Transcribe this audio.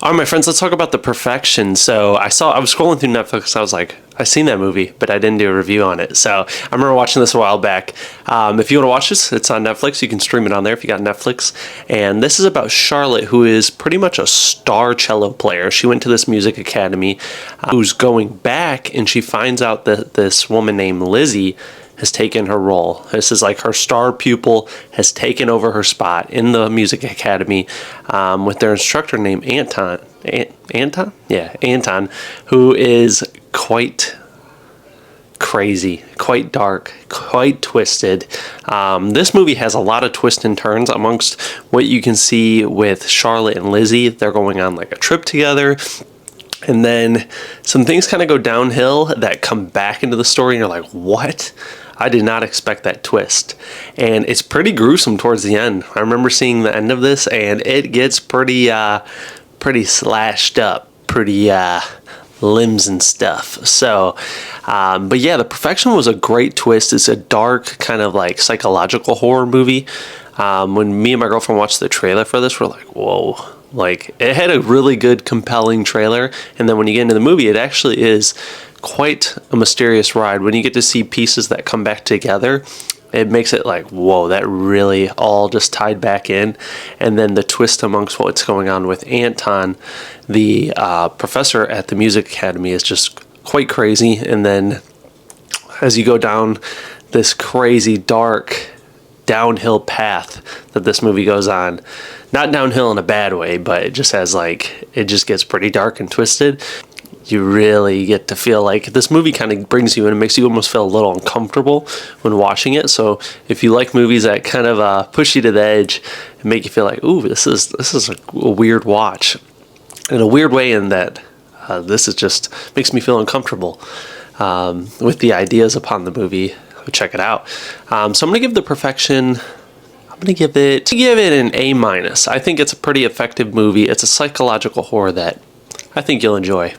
All right, my friends, let's talk about The Perfection. So I was scrolling through Netflix. I was like, I've seen that movie, but I didn't do a review on it. So I remember watching this a while back. If you want to watch this, it's on Netflix. You can stream it on there if you got Netflix. And this is about Charlotte, who is pretty much a star cello player. She went to this music academy, who's going back, and she finds out that this woman named Lizzie has taken her role. This is like her star pupil has taken over her spot in the music academy, with their instructor named Anton. Anton? Yeah, Anton, who is quite crazy, quite dark, quite twisted. This movie has a lot of twists and turns amongst what you can see with Charlotte and Lizzie. They're going on like a trip together. And then some things kind of go downhill that come back into the story, and you're like, what? I did not expect that twist. And it's pretty gruesome towards the end. I remember seeing the end of this, and it gets pretty slashed up, pretty limbs and stuff. So, but yeah, The Perfection was a great twist. It's a dark kind of like psychological horror movie. When me and my girlfriend watched the trailer for this, we're like, whoa. Like, it had a really good, compelling trailer, and then when you get into the movie, it actually is quite a mysterious ride. When you get to see pieces that come back together, it makes it like, whoa, that really all just tied back in. And then the twist amongst what's going on with Anton, the professor at the music academy, is just quite crazy. And then as you go down this crazy, dark, downhill path that this movie goes on, not downhill in a bad way, but it just has like, it just gets pretty dark and twisted. You really get to feel like this movie kind of brings you in and makes you almost feel a little uncomfortable when watching it. So if you like movies that kind of push you to the edge and make you feel like, ooh, this is a weird watch in a weird way, in that this is just makes me feel uncomfortable with the ideas upon the movie, check it out. So I'm gonna give The Perfection, I'm gonna give it an A-. I think it's a pretty effective movie. It's a psychological horror that I think you'll enjoy.